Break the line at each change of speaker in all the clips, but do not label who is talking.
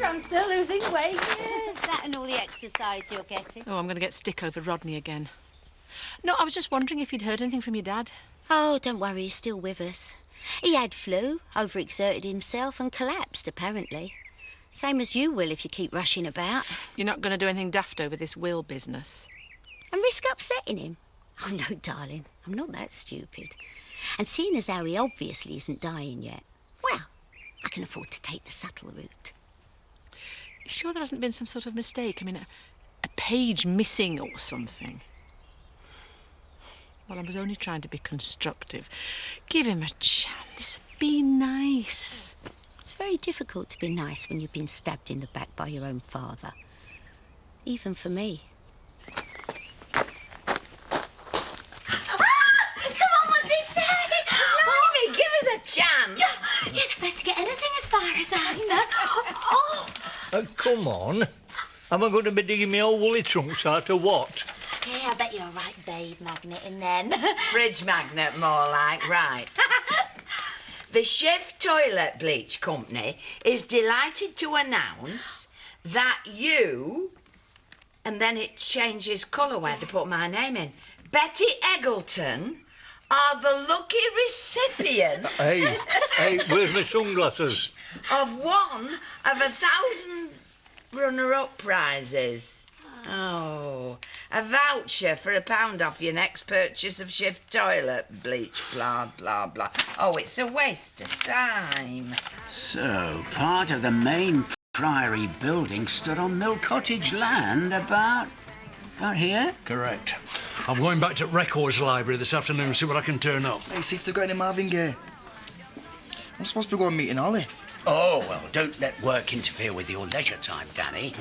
I'm still losing weight. Yes, that and all the exercise you're getting.
Oh, I'm going to get stick over Rodney again. No, I was just wondering if you'd heard anything from your dad.
Oh, don't worry, he's still with us. He had flu, overexerted himself and collapsed, apparently. Same as you will if you keep rushing about.
You're not going to do anything daft over this will business?
And risk upsetting him? Oh, no, darling, I'm not that stupid. And seeing as how he obviously isn't dying yet, well, I can afford to take the subtle route.
Sure there hasn't been some sort of mistake? I mean, a page missing or something? Well, I was only trying to be constructive. Give him a chance. Be nice.
It's very difficult to be nice when you've been stabbed in the back by your own father. Even for me.
Come on, what's he saying? Blimey, give us a chance. You're the best to get anything as far as I know. Oh!
Come on. Am I going to be digging my old woolly trunks out or what?
Yeah, I bet you're a right babe magnet in then.
Fridge magnet, more like, right. The Chef Toilet Bleach Company is delighted to announce that you... And then it changes colour where they put my name in. Betty Eggleton are the lucky recipient...
Hey, where's my sunglasses?
...of one of 1,000 runner-up prizes. Oh, a voucher for £1 off your next purchase of Shift toilet bleach, blah, blah, blah. Oh, it's a waste of time.
So, part of the main priory building stood on Mill Cottage land about here?
Correct. I'm going back to Records Library this afternoon and see what I can turn up.
Hey, see if they've got any Marvin Gaye. I'm supposed to be going meeting Ollie.
Oh, well, don't let work interfere with your leisure time, Danny.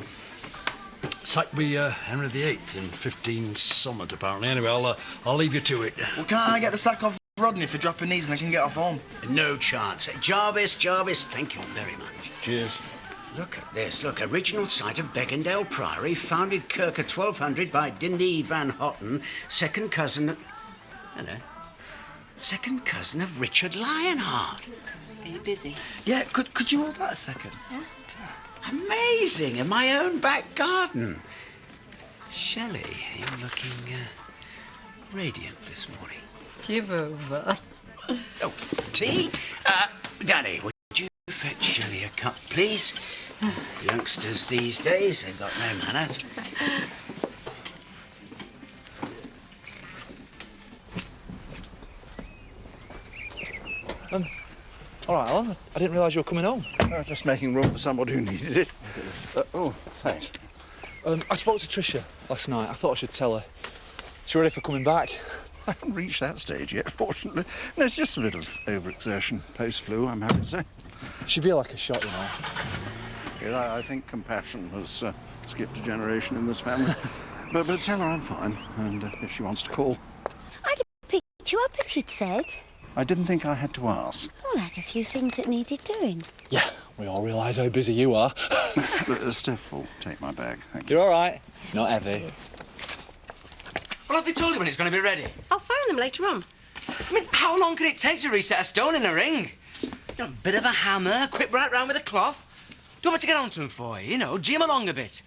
It's like we Henry VIII in 15 Summit, apparently. Anyway, I'll leave you to it.
Well, can't I get the sack off Rodney for dropping these and I can get off home?
No chance. Jarvis, thank you very much.
Cheers.
Look at this. Look, original site of Beckendale Priory, founded Kirk at 1200 by Dindy Van Hotten, second cousin of... Hello. Second cousin of Richard Lionheart.
Are you busy?
Yeah, could you hold that a second?
Yeah.
Amazing, in my own back garden. Shelley, you're looking radiant this morning.
Give over.
Oh, tea? Danny, would you fetch Shelley a cup, please? Youngsters these days, they've got no manners.
All right, Alan. I didn't realise you were coming home.
Just making room for somebody who needed it. Oh, thanks.
I spoke to Tricia last night. I thought I should tell her. She's ready for coming back.
I haven't reached that stage yet, fortunately. No, it's just a bit of overexertion post-flu, I'm happy to say.
She'd be like a shot, you know.
Yeah, I think compassion has skipped a generation in this family. but tell her I'm fine, and if she wants to call.
I'd have picked you up if you'd said.
I didn't think I had to ask.
Well, I had a few things that needed doing.
Yeah, we all realise how busy you are.
Steph will take my bag, thank you.
You're all right. Not heavy.
Well, have they told you when it's going to be ready?
I'll phone them later on.
I mean, how long can it take to reset a stone in a ring? You know, a bit of a hammer, quick right round with a cloth. Do you want me to get onto them for you? You know, gee 'em along a bit.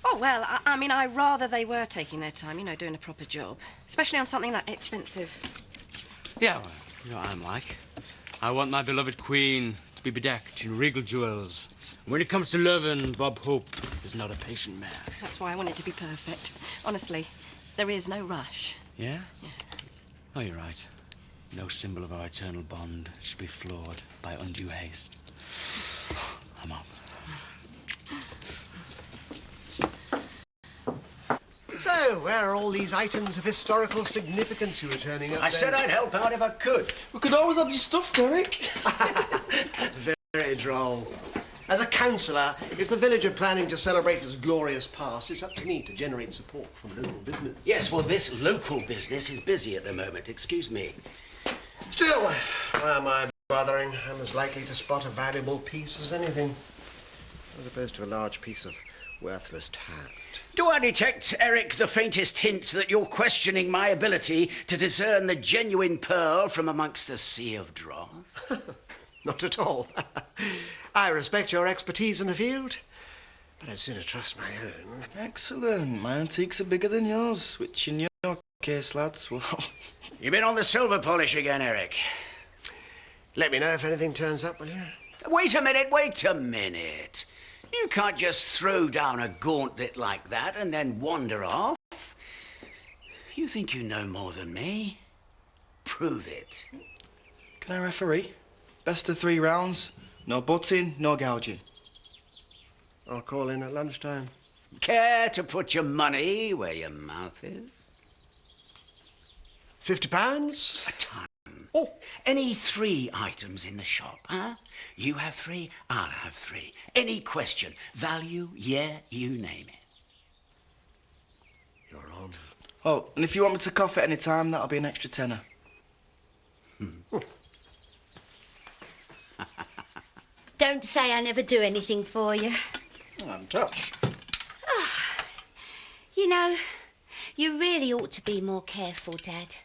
Oh, well, I mean, I'd rather they were taking their time, you know, doing a proper job. Especially on something that expensive.
Yeah, well, you know what I'm like. I want my beloved queen to be bedecked in regal jewels. And when it comes to loving, Bob Hope is not a patient man.
That's why I want it to be perfect. Honestly, there is no rush.
Yeah? Yeah. Oh, you're right. No symbol of our eternal bond should be flawed by undue haste. I'm up.
So, where are all these items of historical significance you were turning up?
I said I'd help out if I could.
We could always have your stuff, Derek.
Very droll. As a councillor, if the village are planning to celebrate its glorious past, it's up to me to generate support from local business.
Yes, well, this local business is busy at the moment. Excuse me.
Still, why am I bothering? I'm as likely to spot a valuable piece as anything, as opposed to a large piece of worthless tat.
Do I detect, Eric, the faintest hint that you're questioning my ability to discern the genuine pearl from amongst a sea of dross?
Not at all. I respect your expertise in the field, but I'd sooner trust my own.
Excellent. My antiques are bigger than yours, which in your case, lads, well...
You've been on the silver polish again, Eric.
Let me know if anything turns up, will you?
Wait a minute. You can't just throw down a gauntlet like that and then wander off. You think you know more than me? Prove it.
Can I referee? Best of 3 rounds. No butting, no gouging.
I'll call in at lunchtime.
Care to put your money where your mouth is?
£50?
A ton. Oh, any 3 items in the shop, huh? You have 3, I'll have 3. Any question, value, yeah, you name it.
You're on.
Oh, and if you want me to cough at any time, that'll be an extra tenner.
Don't say I never do anything for you.
I'm touched.
Oh, you know, you really ought to be more careful, Dad.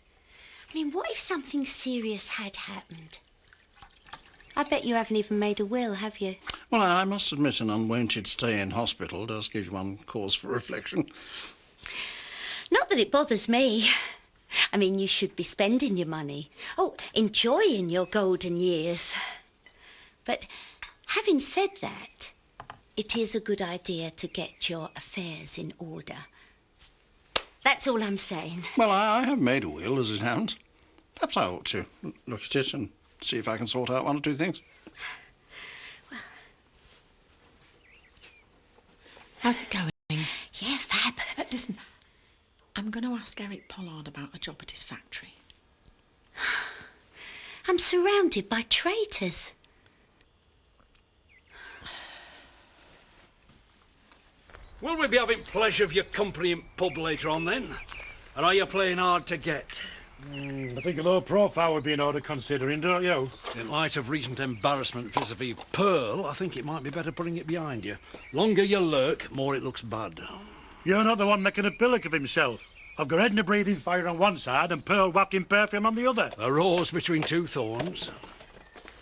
I mean, what if something serious had happened? I bet you haven't even made a will, have you?
Well, I must admit an unwonted stay in hospital does give one cause for reflection.
Not that it bothers me. I mean, you should be spending your money. Oh, enjoying your golden years. But having said that, it is a good idea to get your affairs in order. That's all I'm saying.
Well, I have made a will, as it happens. Perhaps I ought to look at it and see if I can sort out 1 or 2 things.
Well,
how's it going?
Yeah, fab.
Listen, I'm going to ask Eric Pollard about a job at his factory.
I'm surrounded by traitors.
Will we be having pleasure of your company in pub later on, then? Or are you playing hard to get?
I think a low profile would be in order considering, don't you?
In light of recent embarrassment vis-à-vis Pearl, I think it might be better putting it behind you. Longer you lurk, more it looks bad.
You're not the one making a pillock of himself. I've got Edna breathing fire on one side and Pearl wrapped in perfume on the other.
A rose between 2 thorns.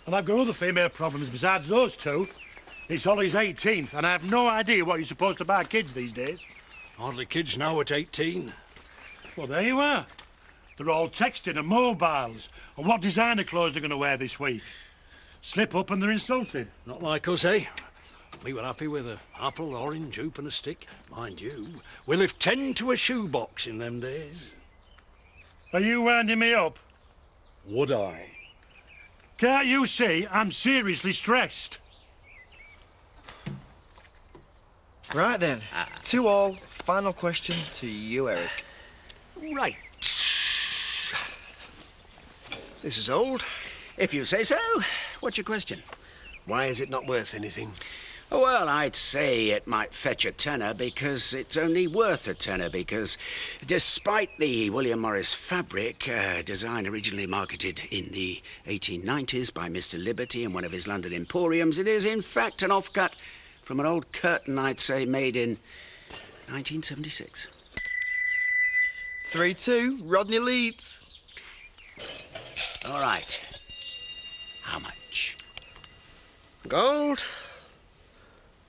And I've got other female problems besides those 2. It's Ollie's 18th, and I have no idea what you're supposed to buy kids these days.
Hardly kids now at 18.
Well, there you are. They're all texting and mobiles. And what designer clothes they're going to wear this week? Slip up and they're insulted.
Not like us, eh? We were happy with a apple, orange, hoop and a stick. Mind you, we lived 10 to a shoebox in them days.
Are you winding me up?
Would I?
Can't you see I'm seriously stressed?
Right then, 2-2. Final question to you, Eric.
Right.
This is old.
If you say so. What's your question?
Why is it not worth anything?
Well, I'd say it might fetch a tenner because it's only worth a tenner because despite the William Morris fabric, design originally marketed in the 1890s by Mr. Liberty in one of his London emporiums, it is in fact an offcut from an old curtain, I'd say, made in 1976.
3-2. Rodney leads.
All right. How much?
Gold.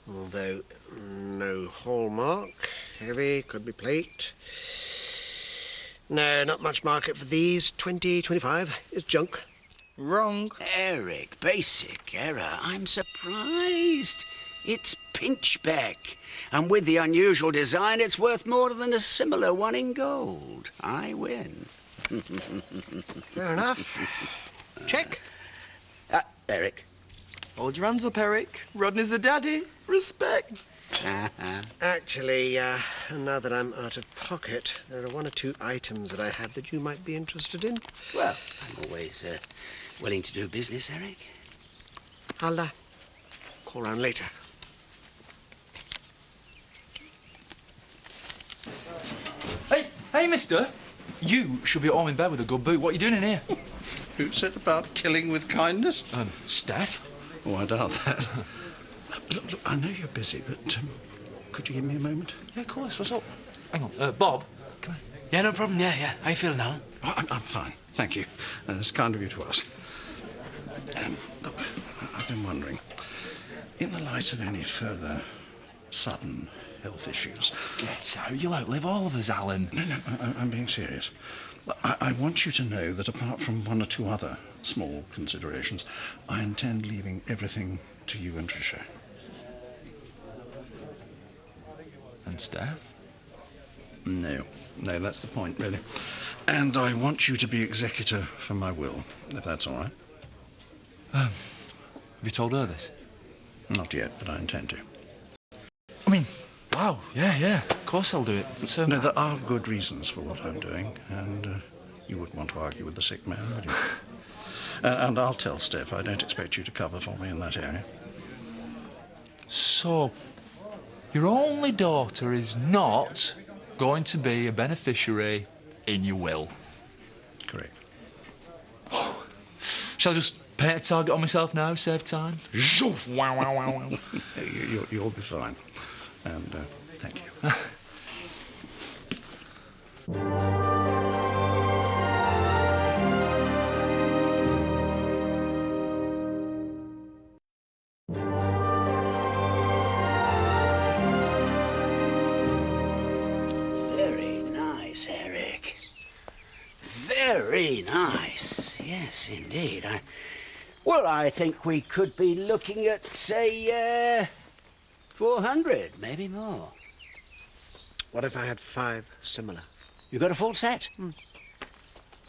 Although no hallmark. Heavy, could be plate. No, not much market for these. 20, 25. It's junk.
Wrong.
Eric, basic error. I'm surprised. It's pinchbeck. And with the unusual design, it's worth more than a similar one in gold. I win.
Fair enough. Check.
Eric.
Hold your hands up, Eric. Rodney's a daddy. Respect.
Actually, now that I'm out of pocket, there are 1 or 2 items that I have that you might be interested in.
Well, I'm always willing to do business, Eric.
I'll Call round later.
Hey, mister. You should be at home in bed with a good boot. What are you doing in here?
Who said about killing with kindness?
Steph?
Oh, I doubt that. Look, I know you're busy, but could you give me a moment?
Yeah, of course. What's up? Hang on. Bob? Come on.
Yeah, no problem. Yeah. How you feel now?
Oh, I'm fine, thank you. It's kind of you to ask. Look, I've been wondering, in the light of any further sudden health issues...
Get out. You'll outlive all of us, Alan.
No, I'm being serious. I want you to know that apart from one or two other small considerations, I intend leaving everything to you and Tricia.
And Steph?
No, that's the point, really. And I want you to be executor for my will, if that's all right.
Have you told her this?
Not yet, but I intend to.
I mean, wow, yeah, of course I'll do it. So...
No, there are good reasons for what I'm doing, and you wouldn't want to argue with the sick man, would you? And I'll tell Steph I don't expect you to cover for me in that area.
So, your only daughter is not going to be a beneficiary in your will?
Correct.
Shall I just paint a target on myself now, save time? Wow.
You'll be fine. And thank you.
Very nice, Eric. Very nice. Yes, indeed. I think we could be looking at, say, 400, maybe more.
What if I had 5 similar?
You got a full set?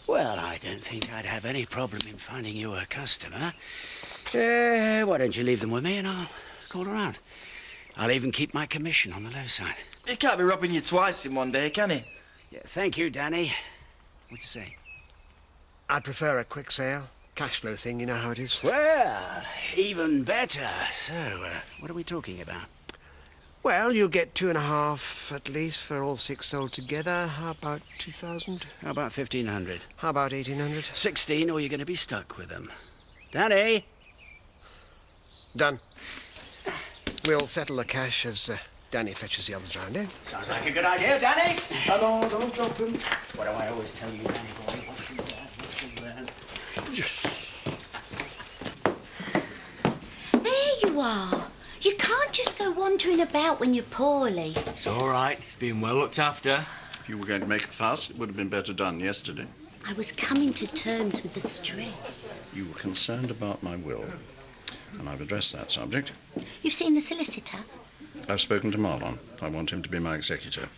Well, I don't think I'd have any problem in finding you a customer. Why don't you leave them with me and I'll call around. I'll even keep my commission on the low side.
He can't be robbing you twice in one day, can he?
Yeah, thank you, Danny. What'd you say?
I'd prefer a quick sale. Cash flow thing, you know how it is.
Well, even better. So, what are we talking about?
Well, you'll get 2.5 at least for all 6 sold together. How about 2,000?
How about 1,500?
How about 1,800?
16, or you're going to be stuck with them. Danny?
Done. We'll settle the cash as Danny fetches the others round, eh?
Sounds like a good idea, Danny.
Hello, don't drop him.
What do I always tell you, Danny boy? What you learn.
There you are. You can't just go wandering about when you're poorly.
It's all right. He's being well looked after.
If you were going to make a fuss, it would have been better done yesterday.
I was coming to terms with the stress.
You were concerned about my will, and I've addressed that subject.
You've seen the solicitor?
I've spoken to Marlon. I want him to be my executor.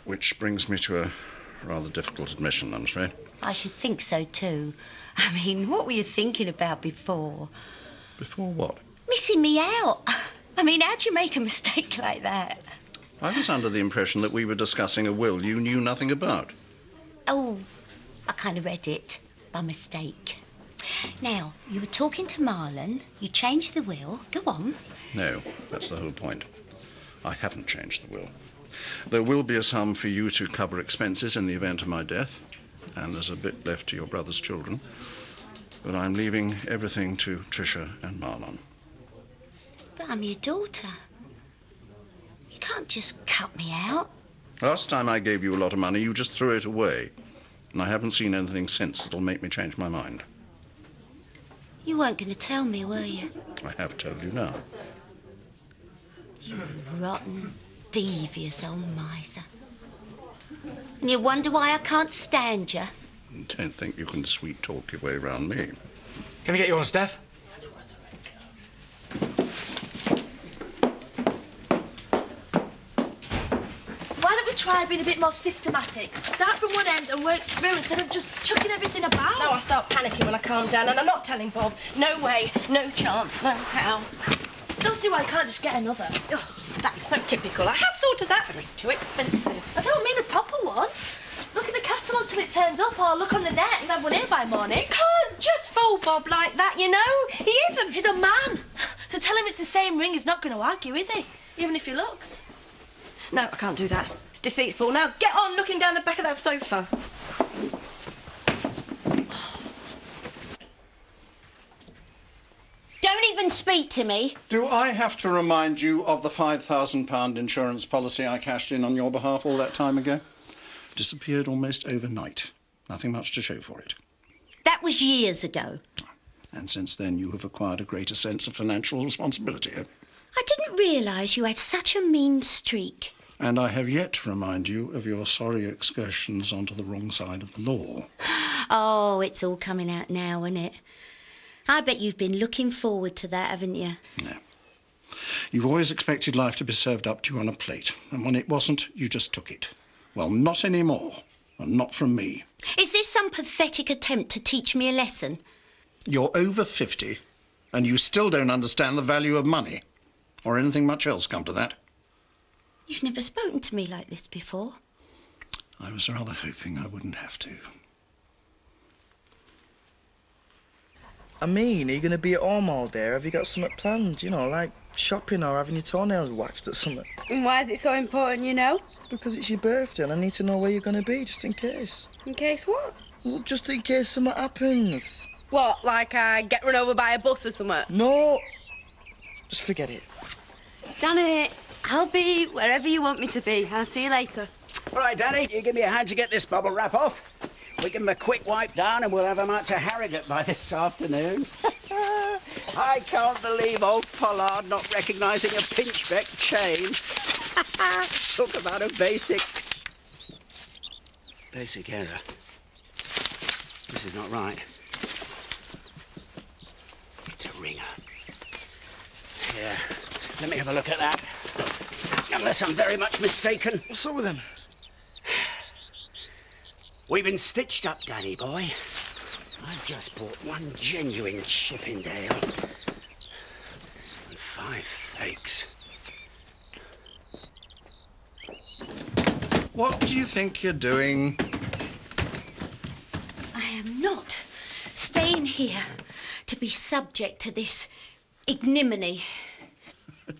Which brings me to a rather difficult admission, I'm afraid.
I should think so too. I mean, what were you thinking about before?
Before what?
Missing me out. I mean, how'd you make a mistake like that?
I was under the impression that we were discussing a will you knew nothing about.
Oh, I kind of read it by mistake. Now, you were talking to Marlon, you changed the will. Go on.
No, that's the whole point. I haven't changed the will. There will be a sum for you to cover expenses in the event of my death, and there's a bit left to your brother's children. But I'm leaving everything to Tricia and Marlon.
But I'm your daughter. You can't just cut me out.
Last time I gave you a lot of money, you just threw it away. And I haven't seen anything since that'll make me change my mind.
You weren't going to tell me, were you?
I have told you now.
You rotten, devious old miser. And you wonder why I can't stand you?
Don't think you can sweet-talk your way around me.
Can I get you on, Steph?
Why don't we try being a bit more systematic? Start from one end and work through instead of just chucking everything about.
No, I start panicking when I calm down, and I'm not telling Bob. No way, no chance, no how.
Don't see why I can't just get another.
Ugh, that is so typical. I have thought of that, but it's too expensive.
I don't mean a proper one. Look in the catalogue till it turns up, or look on the net and have one here by morning.
You can't just fool Bob like that, you know. He isn't.
He's a man. To tell him it's the same ring, he's not going to argue, is he? Even if he looks.
No, I can't do that. It's deceitful. Now get on looking down the back of that sofa.
Don't even speak to me.
Do I have to remind you of the £5,000 insurance policy I cashed in on your behalf all that time ago? Disappeared almost overnight. Nothing much to show for it.
That was years ago.
And since then you have acquired a greater sense of financial responsibility.
I didn't realise you had such a mean streak.
And I have yet to remind you of your sorry excursions onto the wrong side of the law.
Oh, it's all coming out now, isn't it? I bet you've been looking forward to that, haven't you?
No. You've always expected life to be served up to you on a plate, and when it wasn't, you just took it. Well, not anymore, and not from me.
Is this some pathetic attempt to teach me a lesson?
You're over 50, and you still don't understand the value of money, or anything much else come to that.
You've never spoken to me like this before.
I was rather hoping I wouldn't have to.
I mean, are you going to be at home all day, or have you got something planned? You know, like shopping or having your toenails waxed or something?
And why is it so important, you know?
Because it's your birthday and I need to know where you're going to be, just in case.
In case what?
Well, just in case something happens.
What, like I get run over by a bus or something?
No. Just forget it.
Danny, I'll be wherever you want me to be. I'll see you later.
All right, Danny, you give me a hand to get this bubble wrap off. We give him a quick wipe down and we'll have him out to Harrogate by this afternoon. I can't believe old Pollard not recognising a pinchbeck chain. Talk about a basic error. This is not right. It's a ringer. Here, let me have a look at that. Unless I'm very much mistaken.
What's up with him?
We've been stitched up, Danny boy. I've just bought one genuine Chippendale. And 5 fakes.
What do you think you're doing?
I am not staying here to be subject to this ignominy.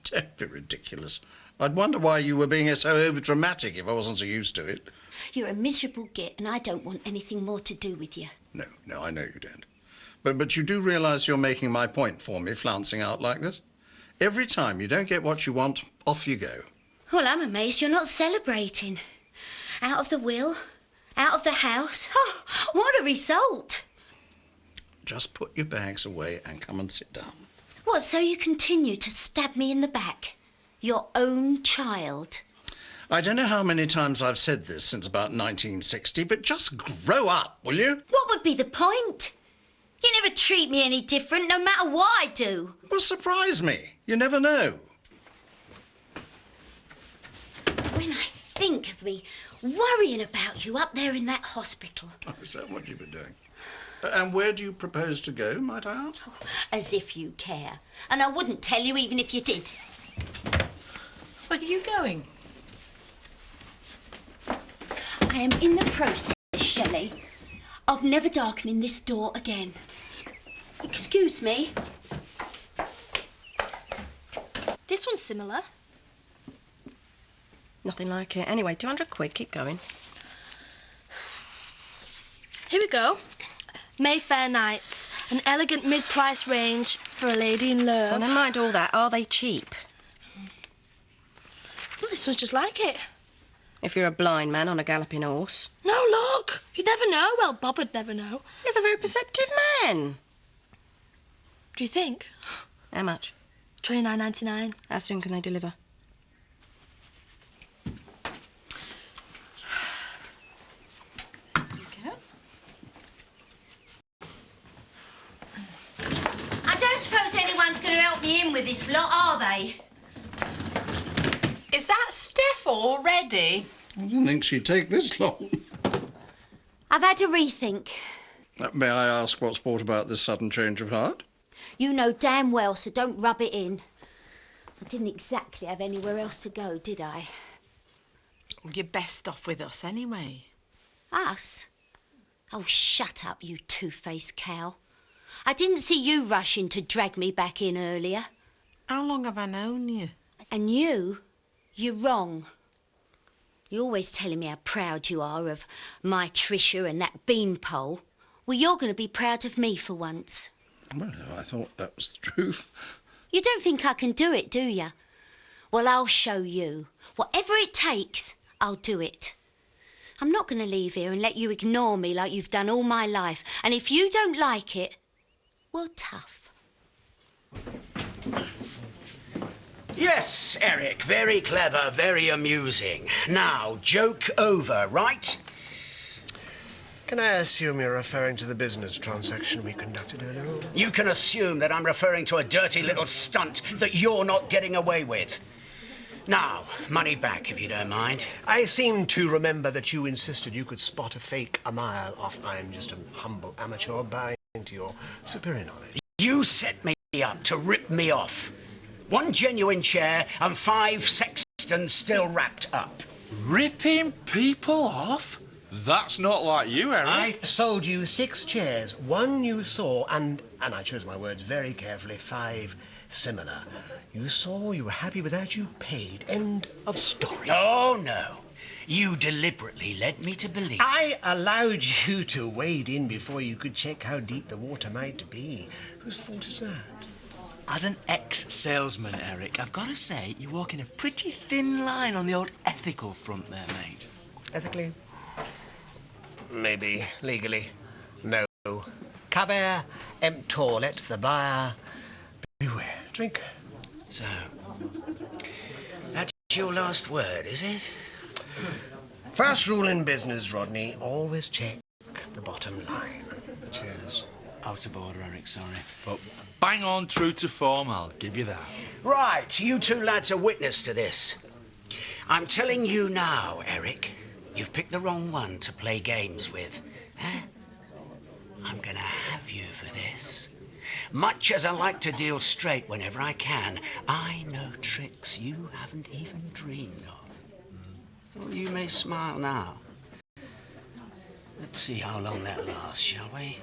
Don't be ridiculous. I'd wonder why you were being so over-dramatic if I wasn't so used to it.
You're a miserable git, and I don't want anything more to do with you.
No, I know you don't. But you do realise you're making my point for me, flouncing out like this? Every time you don't get what you want, off you go.
Well, I'm amazed you're not celebrating. Out of the will, out of the house. Oh, what a result.
Just put your bags away and come and sit down.
What, so you continue to stab me in the back? Your own child?
I don't know how many times I've said this since about 1960, but just grow up, will you?
What would be the point? You never treat me any different, no matter what I do.
Well, surprise me. You never know.
When I think of me worrying about you up there in that hospital.
Oh, is that what you've been doing? And where do you propose to go, might I ask?
Oh, as if you care. And I wouldn't tell you even if you did.
Where are you going?
I am in the process, Shelley, of never darkening this door again. Excuse me.
This one's similar.
Nothing like it. Anyway, 200 quid, keep going.
Here we go. Mayfair Nights, an elegant mid-price range for a lady in love.
Well, never mind all that. Are they cheap?
Well, this one's just like it.
If you're a blind man on a galloping horse.
No, look! You'd never know. Well, Bob would never know.
He's a very perceptive man.
Do you think?
How much?
$29.99.
How soon can they deliver?
I don't suppose anyone's going to help me in with this lot, are they?
Is that Steph already?
I didn't think she'd take this long.
I've had a rethink.
May I ask what's brought about this sudden change of heart?
You know damn well, so don't rub it in. I didn't exactly have anywhere else to go, did I?
Well, you're best off with us anyway.
Us? Oh, shut up, you two-faced cow. I didn't see you rushing to drag me back in earlier.
How long have I known you?
And you're wrong. You're always telling me how proud you are of my Tricia and that beanpole. Well, you're going to be proud of me for once.
Well, I thought that was the truth.
You don't think I can do it, do you? Well, I'll show you. Whatever it takes, I'll do it. I'm not going to leave here and let you ignore me like you've done all my life. And if you don't like it, well, tough.
Yes, Eric, very clever, very amusing. Now, joke over, right?
Can I assume you're referring to the business transaction we conducted earlier on?
You can assume that I'm referring to a dirty little stunt that you're not getting away with. Now, money back, if you don't mind.
I seem to remember that you insisted you could spot a fake a mile off. I'm just a humble amateur buying into your superior knowledge.
You set me up to rip me off. 1 genuine chair and 5 sextons still wrapped up.
Ripping people off? That's not like you, Eric.
I sold you 6 chairs. 1 you saw, and I chose my words very carefully, 5 similar. You saw, you were happy with that, you paid. End of story.
Oh, no. You deliberately led me to believe...
I allowed you to wade in before you could check how deep the water might be. Whose fault is that?
As an ex-salesman, Eric, I've got to say, you're walking a pretty thin line on the old ethical front there, mate.
Ethically? Maybe. Legally? No. Caver emptor, let the buyer beware. Drink.
So, that's your last word, is it?
First rule in business, Rodney, always check the bottom line. Cheers.
Out of order, Eric, sorry.
But bang on true to form, I'll give you that.
Right, you 2 lads are witness to this. I'm telling you now, Eric, you've picked the wrong one to play games with. Huh? I'm gonna have you for this. Much as I like to deal straight whenever I can, I know tricks you haven't even dreamed of. Well, you may smile now. Let's see how long that lasts, shall we?